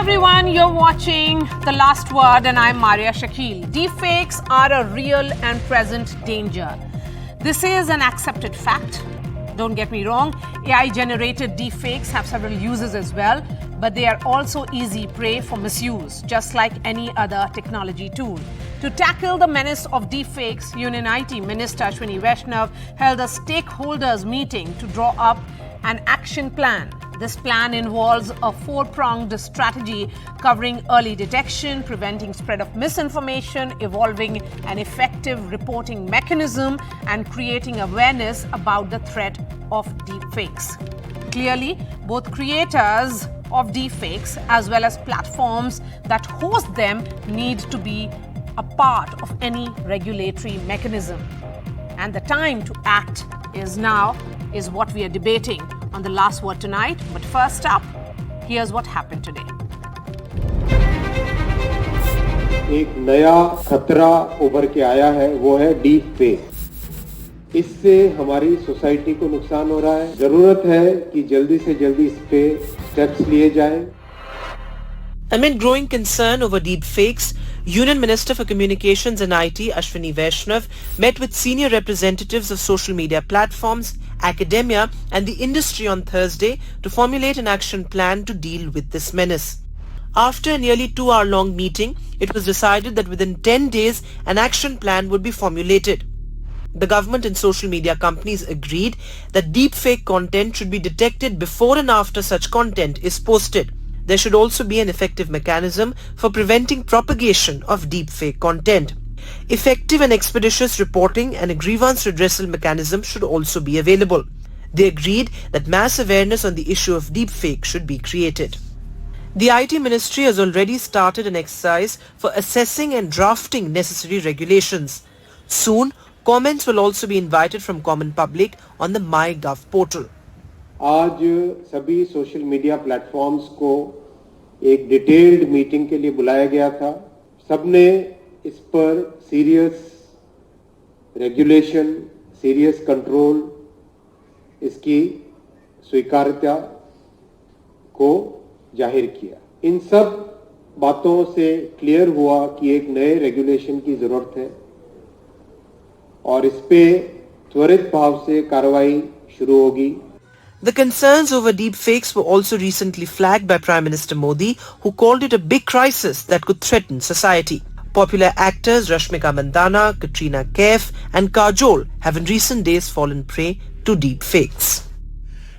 everyone, you're watching The Last Word and I'm Marya Shakil. Deepfakes are a real and present danger. This is an accepted fact. Don't get me wrong, AI-generated deepfakes have several uses as well, but they are also easy prey for misuse, just like any other technology tool. To tackle the menace of deepfakes, Union IT Minister Ashwini Vishnaw held a stakeholders meeting to draw up an action plan. This plan involves a four-pronged strategy covering early detection, preventing spread of misinformation, evolving an effective reporting mechanism, and creating awareness about the threat of deepfakes. Clearly, both creators of deepfakes as well as platforms that host them need to be a part of any regulatory mechanism. And the time to act is now, is what we are debating on The Last Word tonight. But first up, here's what happened today. एक नया खतरा उभर के आया है, वो है deep fake. इससे हमारी सोसाइटी को नुकसान हो रहा है। जरूरत है कि जल्दी से जल्दी इस पे स्टेप्स लिए जाएं। Amid growing concern over deepfakes, Union Minister for Communications and IT Ashwini Vishnaw met with senior representatives of social media platforms, academia and the industry on Thursday to formulate an action plan to deal with this menace. After a nearly 2-hour-long meeting, it was decided that within 10 days an action plan would be formulated. The government and social media companies agreed that deepfake content should be detected before and after such content is posted. There should also be an effective mechanism for preventing propagation of deepfake content. Effective and expeditious reporting and a grievance redressal mechanism should also be available. They agreed that mass awareness on the issue of deepfake should be created. The IT Ministry has already started an exercise for assessing and drafting necessary regulations. Soon, comments will also be invited from common public on the MyGov portal. आज सभी social media platforms को एक detailed meeting के लिए बुलाया गया था। सबने इस पर सीरियस रेगुलेशन, सीरियस कंट्रोल, इसकी स्वीकार्यता को जाहिर किया। इन सब बातों से क्लियर हुआ कि एक नए रेगुलेशन की जरूरत है और इस पे त्वरित भाव से कार्रवाई शुरू होगी। The concerns over deepfakes were also recently flagged by Prime Minister Modi, who called it a big crisis that could threaten society. Popular actors Rashmika, Mandanna, Katrina Kaif and Kajol have in recent days fallen prey to deepfakes.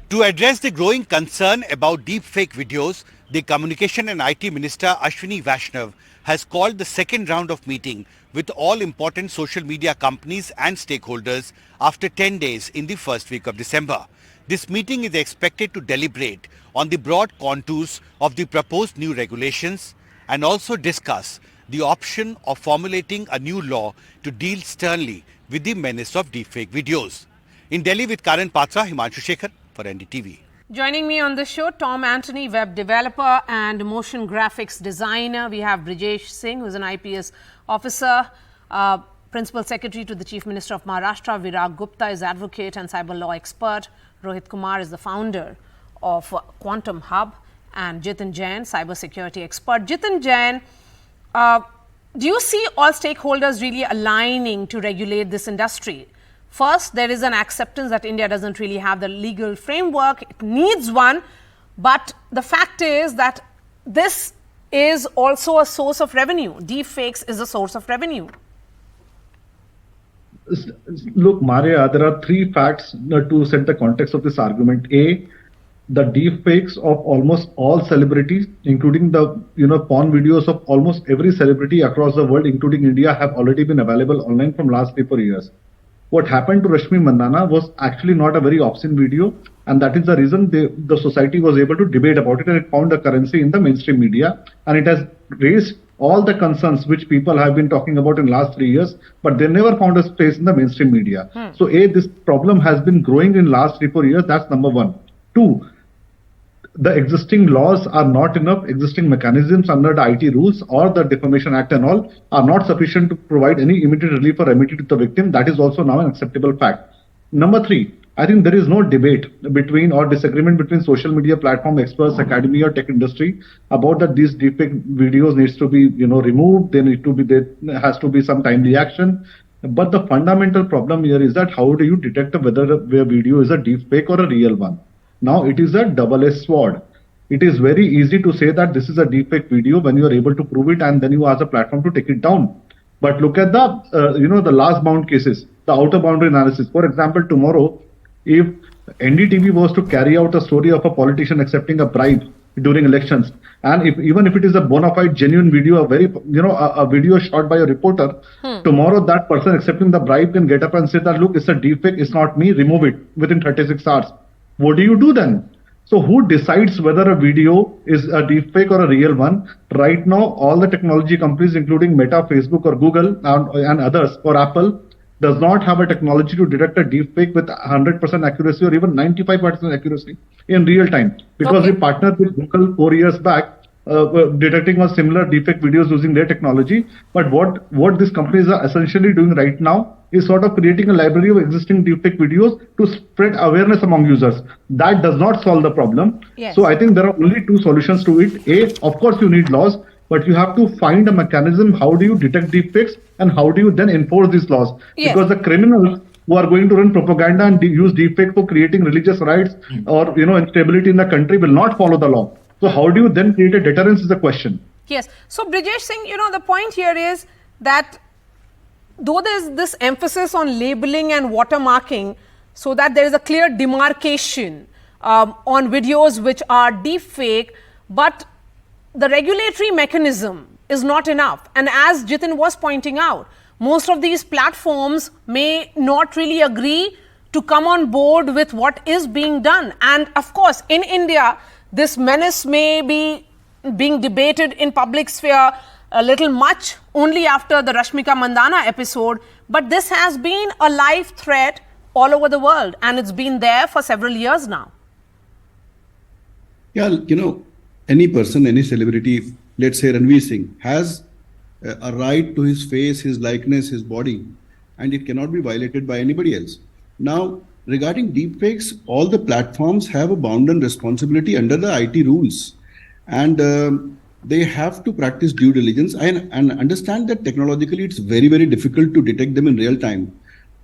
To address the growing concern about deepfake videos, the Communication and IT Minister Ashwini Vishnaw has called the second round of meeting with all important social media companies and stakeholders after 10 days in the first week of December. This meeting is expected to deliberate on the broad contours of the proposed new regulations and also discuss the option of formulating a new law to deal sternly with the menace of deepfake videos. In Delhi with Karan Patra, Himanshu Shekhar for NDTV. Joining me on the show, Tom Anthony, web developer and motion graphics designer. We have Brijesh Singh, who is an IPS officer, Principal Secretary to the Chief Minister of Maharashtra. Virag Gupta is advocate and cyber law expert. Rohit Kumar is the founder of Quantum Hub, and Jitin Jain, cyber security expert. Jitin Jain, do you see all stakeholders really aligning to regulate this industry? First, there is an acceptance that India doesn't really have the legal framework. It needs one. But the fact is that this is also a source of revenue. Deepfakes is a source of revenue. Look, Marya, there are three facts to set the context of this argument. A, the deepfakes of almost all celebrities, including the porn videos of almost every celebrity across the world, including India, have already been available online from last 3-4 years. What happened to Rashmi Mandanna was actually not a very obscene video, and that is the reason the society was able to debate about it, and it found a currency in the mainstream media, and it has raised all the concerns which people have been talking about in last 3 years, but they never found a space in the mainstream media. So this problem has been growing in last 3-4 years. That's number one. Two, the existing laws are not enough. Existing mechanisms under the IT rules or the Defamation Act and all are not sufficient to provide any immediate relief or remedy to the victim. That is also now an acceptable fact. Number three, I think there is no debate between or disagreement between social media platform experts, academia, or tech industry about that these deepfake videos needs to be removed. There has to be some timely action. But the fundamental problem here is that how do you detect whether a video is a deepfake or a real one? Now it is a double-edged sword. It is very easy to say that this is a deepfake video when you are able to prove it, and then you ask the platform to take it down. But look at the the last bound cases, the outer boundary analysis. For example, tomorrow, if NDTV was to carry out a story of a politician accepting a bribe during elections, and even if it is a bona fide genuine video, a video shot by a reporter, tomorrow that person accepting the bribe can get up and say that, look, it's a deepfake, it's not me, remove it within 36 hours. What do you do then? So who decides whether a video is a deepfake or a real one? Right now, all the technology companies, including Meta, Facebook, or Google, and others, or Apple, does not have a technology to detect a deepfake with 100% accuracy or even 95% accuracy in real time. Because we partnered with Google 4 years back, detecting a similar deepfake videos using their technology. But what these companies are essentially doing right now is sort of creating a library of existing deepfake videos to spread awareness among users. That does not solve the problem. Yes. So I think there are only two solutions to it. A, of course, you need laws, but you have to find a mechanism. How do you detect deepfakes and how do you then enforce these laws? Yes. Because the criminals who are going to run propaganda and use deepfake for creating religious riots or instability in the country will not follow the law. So how do you then create a deterrence is the question. Yes. So Brijesh Singh, the point here is that though there is this emphasis on labeling and watermarking so that there is a clear demarcation on videos which are deepfake, but the regulatory mechanism is not enough. And as Jitin was pointing out, most of these platforms may not really agree to come on board with what is being done. And of course, in India, this menace may be being debated in public sphere a little much only after the Rashmika Mandanna episode, but this has been a live threat all over the world, and it's been there for several years now. Yeah, any person, any celebrity, let's say Ranveer Singh, has a right to his face, his likeness, his body, and it cannot be violated by anybody else. Now, regarding deepfakes, all the platforms have a bounden responsibility under the IT rules, and they have to practice due diligence and understand that technologically it's very, very difficult to detect them in real time.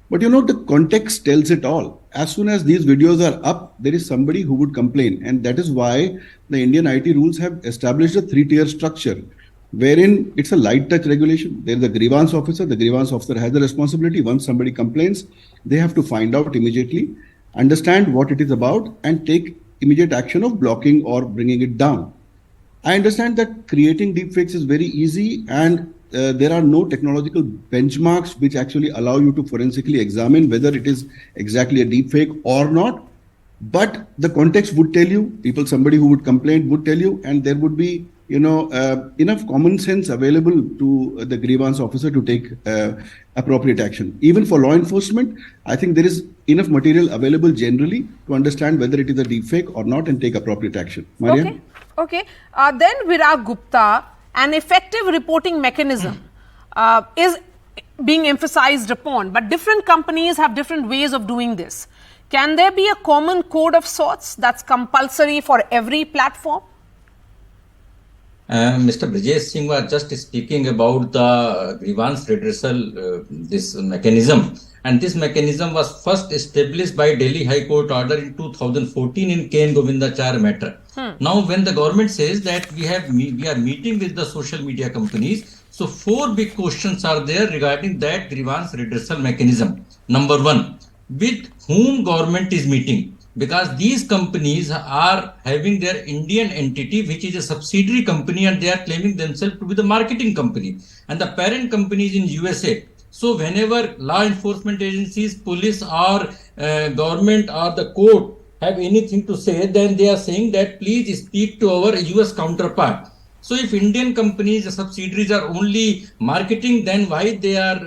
But the context tells it all. As soon as these videos are up, there is somebody who would complain. And that is why the Indian IT rules have established a 3-tier structure, wherein it's a light touch regulation. There is a grievance officer. The grievance officer has the responsibility. Once somebody complains, they have to find out immediately, understand what it is about, and take immediate action of blocking or bringing it down. I understand that creating deepfakes is very easy, and there are no technological benchmarks which actually allow you to forensically examine whether it is exactly a deepfake or not. But the context would tell you, somebody who would complain would tell you, and there would be enough common sense available to the grievance officer to take appropriate action. Even for law enforcement, I think there is enough material available generally to understand whether it is a deepfake or not and take appropriate action. Marya? Okay. Then Virag Gupta, an effective reporting mechanism is being emphasized upon, but different companies have different ways of doing this. Can there be a common code of sorts that's compulsory for every platform? Mr. Brijesh Singh was just speaking about the grievance redressal, this mechanism. And this mechanism was first established by Delhi High Court order in 2014 in Ken Govindachar matter. Now, when the government says that we are meeting with the social media companies, so 4 big questions are there regarding that grievance redressal mechanism. Number 1, with whom government is meeting? Because these companies are having their Indian entity, which is a subsidiary company, and they are claiming themselves to be the marketing company. And the parent company is in USA. So whenever law enforcement agencies, police or government or the court have anything to say, then they are saying that please speak to our US counterpart. So if Indian companies, subsidiaries are only marketing, then why they are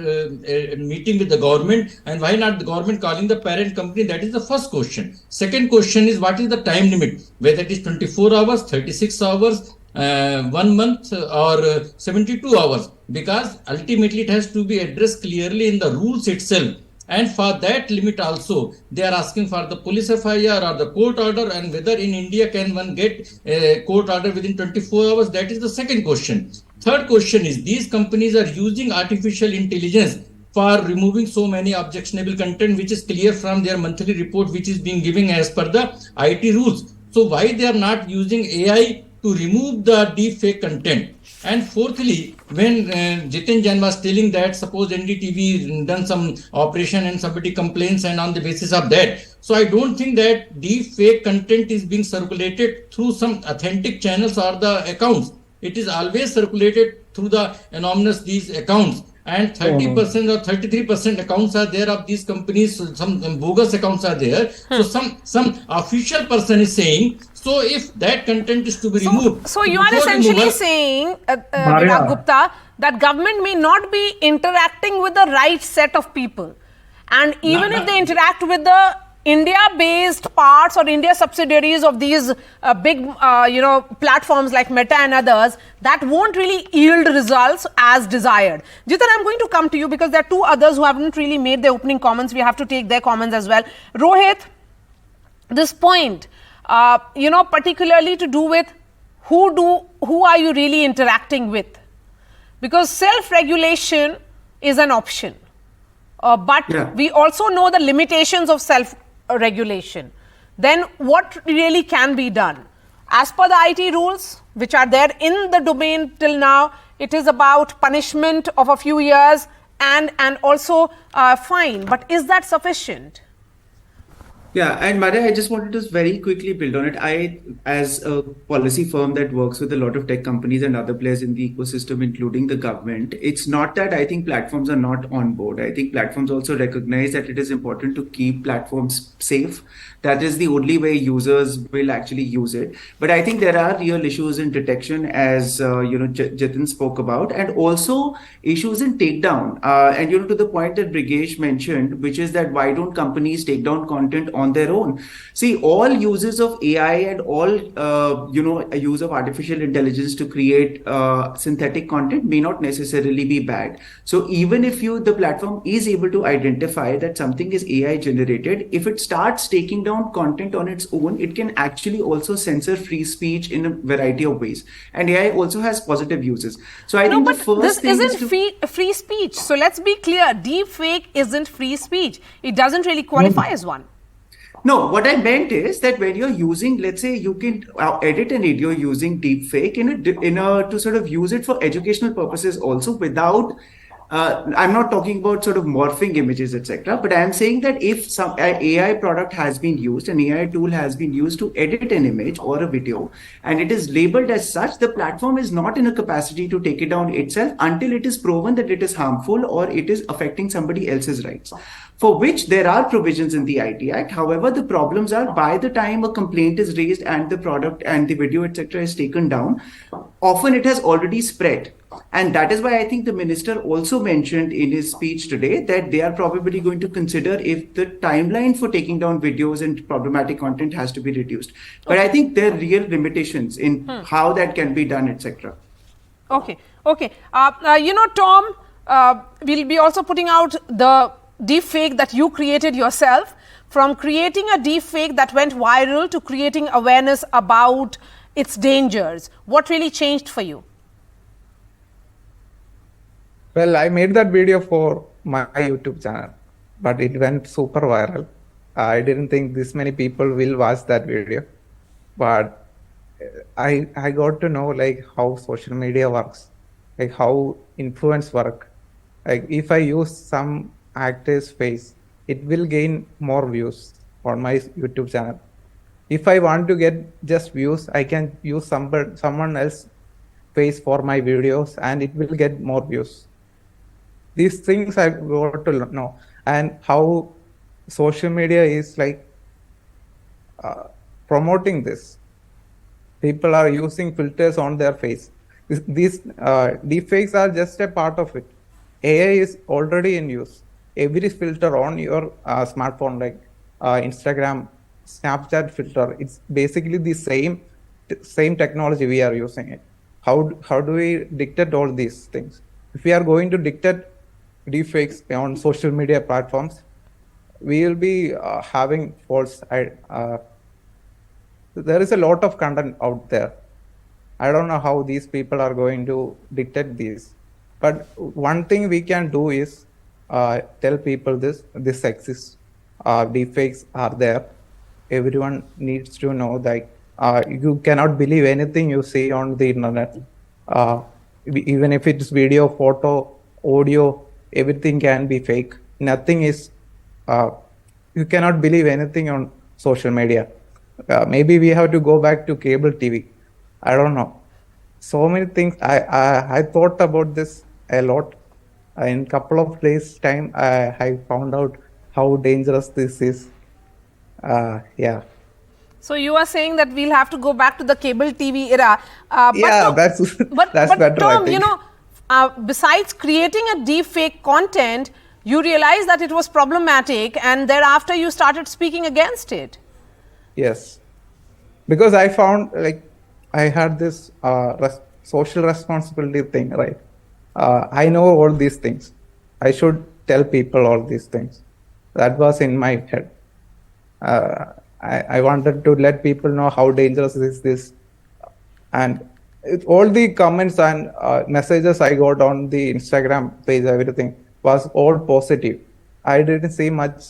meeting with the government, and why not the government calling the parent company? That is the first question. Second question is, what is the time limit? Whether it is 24 hours, 36 hours, 1 month or 72 hours, because ultimately it has to be addressed clearly in the rules itself And for that limit also, they are asking for the police FIR or the court order, and whether in India can one get a court order within 24 hours, that is the second question. Third question is, these companies are using artificial intelligence for removing so many objectionable content, which is clear from their monthly report, which is being given as per the IT rules. So why they are not using AI to remove the deepfake content? And fourthly, when Jitin Jain was telling that suppose NDTV done some operation and somebody complains, and on the basis of that, so I don't think that deepfake content is being circulated through some authentic channels or the accounts. It is always circulated through the anonymous these accounts. And 30% or 33% accounts are there of these companies. Some bogus accounts are there. So some official person is saying, so if that content is to be removed. So you are essentially saying, Virat Gupta, that government may not be interacting with the right set of people. And even if they interact with the India-based parts or India subsidiaries of these big, platforms like Meta and others, that won't really yield results as desired. Jitan, I'm going to come to you because there are two others who haven't really made their opening comments. We have to take their comments as well. Rohit, this point, particularly to do with who are you really interacting with? Because self-regulation is an option. But we also know the limitations of self-regulation. Then what really can be done? As per the IT rules, which are there in the domain till now, it is about punishment of a few years and also fine. But is that sufficient? Yeah, and Marya, I just wanted to very quickly build on it. I, as a policy firm that works with a lot of tech companies and other players in the ecosystem, including the government, it's not that I think platforms are not on board. I think platforms also recognize that it is important to keep platforms safe. That is the only way users will actually use it. But I think there are real issues in detection, as Jitin spoke about, and also issues in takedown. And to the point that Brigesh mentioned, which is that why don't companies take down content on their own? See, all uses of AI and all use of artificial intelligence to create synthetic content may not necessarily be bad. So even if the platform is able to identify that something is AI generated, if it starts taking down content on its own, it can actually also censor free speech in a variety of ways. And AI also has positive uses. So I think the first this thing isn't free speech. So let's be clear, deepfake isn't free speech. It doesn't really qualify as one. No, what I meant is that when you're using, let's say you can edit an video using deepfake to sort of use it for educational purposes also without I'm not talking about sort of morphing images, etc. But I'm saying that if some AI product has been used, an AI tool has been used to edit an image or a video, and it is labeled as such, the platform is not in a capacity to take it down itself until it is proven that it is harmful or it is affecting somebody else's rights, for which there are provisions in the IT Act. However, the problems are by the time a complaint is raised and the product and the video, etc., is taken down, often it has already spread. And that is why I think the minister also mentioned in his speech today that they are probably going to consider if the timeline for taking down videos and problematic content has to be reduced. But I think there are real limitations in how that can be done, etc. Okay. Tom, we'll be also putting out the deepfake that you created yourself. From creating a deepfake that went viral to creating awareness about its dangers, what really changed for you? Well, I made that video for my YouTube channel, but it went super viral. I didn't think this many people will watch that video, but I got to know how social media works, how influence work. If I use some actor's face, it will gain more views on my YouTube channel. If I want to get just views, I can use someone else's face for my videos and it will get more views. These things I got to know, and how social media is promoting this. People are using filters on their face. These deepfakes are just a part of it. AI is already in use. Every filter on your smartphone, like Instagram, Snapchat filter, it's basically the same technology we are using it. How do we dictate all these things? If we are going to dictate deepfakes on social media platforms, we will be having false. There is a lot of content out there. I don't know how these people are going to detect these. But one thing we can do is tell people this exists. Deepfakes are there. Everyone needs to know that you cannot believe anything you see on the internet. Even if it's video, photo, audio, everything can be fake. Nothing is, you cannot believe anything on social media. Maybe we have to go back to cable TV. I don't know. So many things. I thought about this a lot. In a couple of days' time, I found out how dangerous this is. Yeah. So you are saying that we'll have to go back to the cable TV era. Yeah, that's that's better. Tom, you know, besides creating a deepfake content, you realized that it was problematic, and thereafter you started speaking against it. Yes, because I found like I had this social responsibility thing, right? I know all these things. I should tell people all these things. That was in my head. I wanted to let people know how dangerous is this. And all the comments and messages I got on the Instagram page, everything was all positive. I didn't see much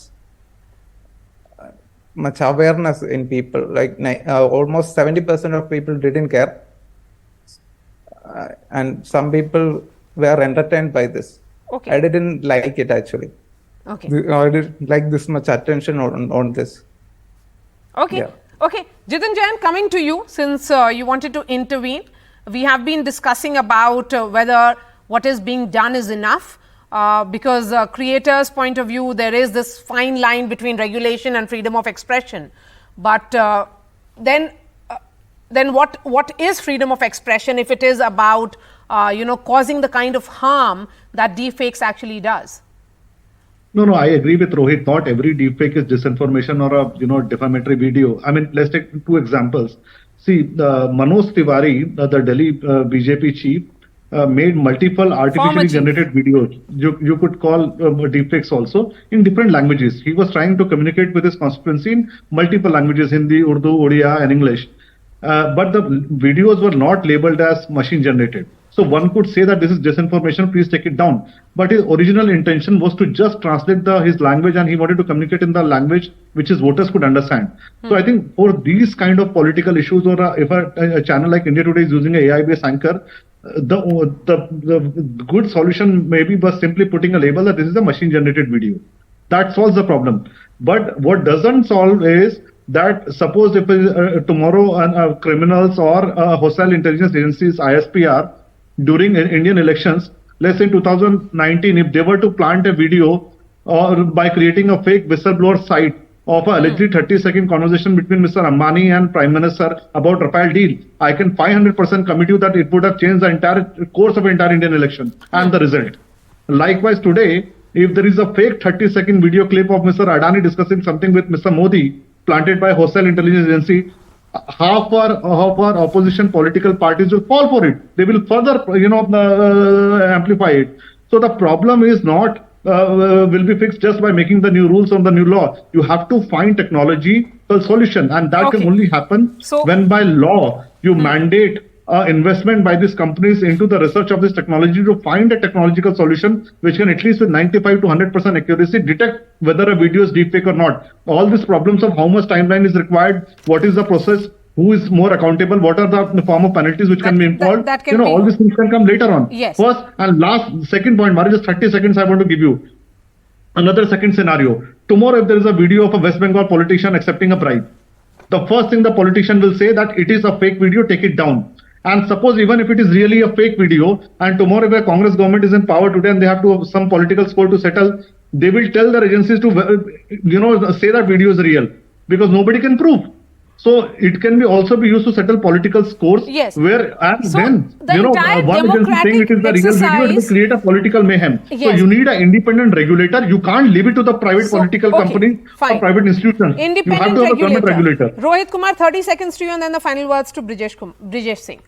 awareness in people. Like almost 70% of people didn't care. And some people were entertained by this. Okay. I didn't like it actually. Okay. I didn't like this much attention on this. Okay. Yeah. Okay. Jitin Jain, coming to you, since you wanted to intervene. We have been discussing about whether what is being done is enough. Because creators' point of view, there is this fine line between regulation and freedom of expression. But then what is freedom of expression if it is about causing the kind of harm that deepfakes actually does? No, I agree with Rohit. Not every deepfake is disinformation or a defamatory video. I mean, let's take two examples. See, Manoj Tiwari, the Delhi BJP chief, made multiple artificially generated videos. You could call deepfakes also in different languages. He was trying to communicate with his constituency in multiple languages: Hindi, Urdu, Odia, and English. But the videos were not labeled as machine generated. So one could say that this is disinformation, please take it down. But his original intention was to just translate his language, and he wanted to communicate in the language which his voters could understand. So I think for these kind of political issues, or if a channel like India Today is using an AI-based anchor, the good solution maybe was simply putting a label that this is a machine generated video. That solves the problem. But what doesn't solve is that suppose if tomorrow criminals or hostile intelligence agencies, ISPR, during Indian elections, let's say in 2019, if they were to plant a video or by creating a fake whistleblower site of a allegedly 30-second conversation between Mr. Ambani and Prime Minister about Rafale deal, I can 500% commit you that it would have changed the entire course of entire Indian election and the result. Likewise, today, if there is a fake 30-second video clip of Mr. Adani discussing something with Mr. Modi planted by hostile intelligence agency, half our opposition political parties will fall for it. They will further, amplify it. So the problem is not will be fixed just by making the new rules on the new law. You have to find technological solution, and that can only happen when by law you mandate investment by these companies into the research of this technology to find a technological solution which can at least with 95 to 100% accuracy detect whether a video is deepfake or not. All these problems of how much timeline is required, what is the process, who is more accountable, what are the form of penalties which can be involved, all these things can come later on. Yes. First and second point, Marya, just 30 seconds I want to give you. Another second scenario. Tomorrow if there is a video of a West Bengal politician accepting a bribe, the first thing the politician will say that it is a fake video, take it down. And suppose even if it is really a fake video, and tomorrow if a Congress government is in power today and they have to have some political score to settle, they will tell their agencies to, say that video is real, because nobody can prove. So it can also be used to settle political scores. Yes. Where and so then one agency saying it is the real video, it will create a political mayhem. Yes. So you need an independent regulator. You can't leave it to the private political company or private institutions. Independent you have to have a government regulator. Rohit Kumar, 30 seconds to you, and then the final words to Brijesh Singh.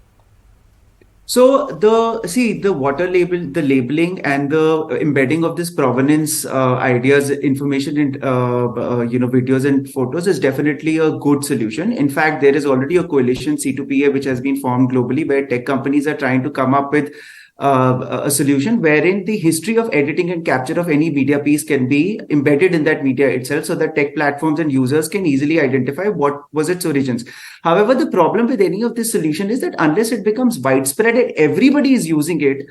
So the water label, the labeling and the embedding of this provenance ideas, information in videos and photos is definitely a good solution. In fact, there is already a coalition C2PA which has been formed globally where tech companies are trying to come up with a solution wherein the history of editing and capture of any media piece can be embedded in that media itself, so that tech platforms and users can easily identify what was its origins. However, the problem with any of this solution is that unless it becomes widespread and everybody is using it,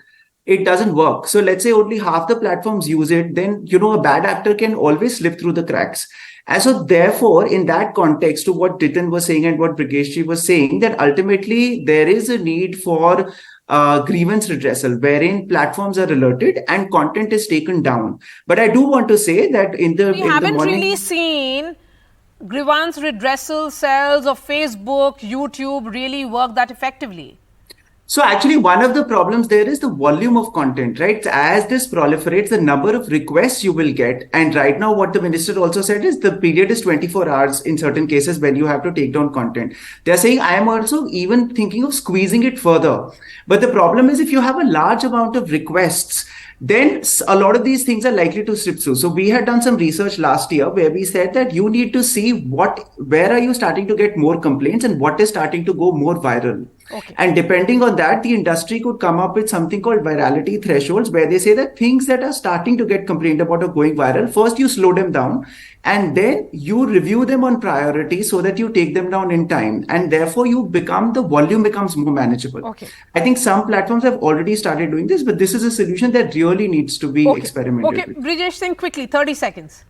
it doesn't work. So let's say only half the platforms use it, then a bad actor can always slip through the cracks. And so therefore, in that context, to what Ditan was saying and what Brigeshji was saying, that ultimately there is a need for grievance redressal, wherein platforms are alerted and content is taken down. But I do want to say that we haven't really seen grievance redressal cells of Facebook, YouTube really work that effectively. So actually, one of the problems there is the volume of content, right? As this proliferates, the number of requests you will get. And right now, what the minister also said is the period is 24 hours in certain cases when you have to take down content. They're saying, I am also even thinking of squeezing it further. But the problem is if you have a large amount of requests, then a lot of these things are likely to slip through. So we had done some research last year where we said that you need to see where are you starting to get more complaints and what is starting to go more viral. Okay. And depending on that, the industry could come up with something called virality thresholds, where they say that things that are starting to get complained about are going viral. First, you slow them down and then you review them on priority so that you take them down in time. And therefore, the volume becomes more manageable. Okay. I think some platforms have already started doing this, but this is a solution that really needs to be experimented with. Brijesh Singh, quickly, 30 seconds.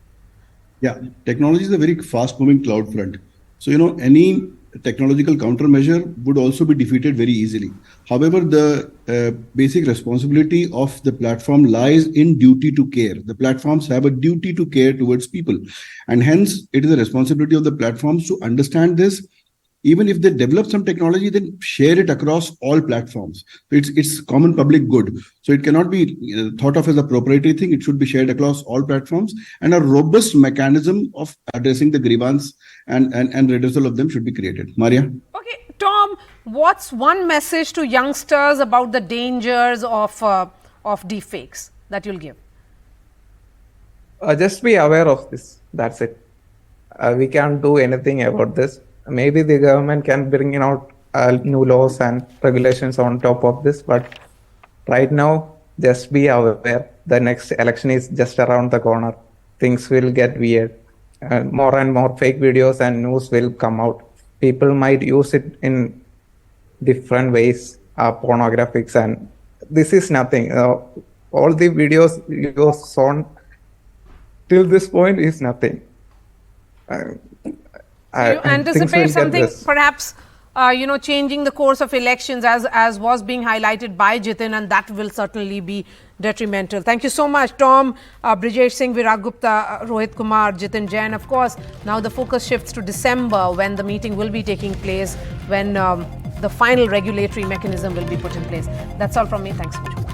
Yeah, technology is a very fast-moving cloud front. So, any technological countermeasure would also be defeated very easily. However, the basic responsibility of the platform lies in duty to care. The platforms have a duty to care towards people. And hence, it is the responsibility of the platforms to understand this. Even if they develop some technology, then share it across all platforms. It's common public good. So it cannot be thought of as a proprietary thing. It should be shared across all platforms, and a robust mechanism of addressing the grievance and redressal of them should be created. Marya? Okay, Tom, what's one message to youngsters about the dangers of deepfakes that you'll give? Just be aware of this. That's it. We can't do anything about this. Maybe the government can bring out new laws and regulations on top of this, but right now, just be aware. The next election is just around the corner. Things will get weird. More and more fake videos and news will come out. People might use it in different ways, pornographics, and this is nothing. All the videos you saw till this point is nothing. You anticipate something perhaps changing the course of elections as was being highlighted by Jitin, and that will certainly be detrimental. Thank you so much, Tom, Brijesh Singh, Virag Gupta, Rohit Kumar, Jitin Jain. Of course, now the focus shifts to December when the meeting will be taking place, when the final regulatory mechanism will be put in place. That's all from me. Thanks so much.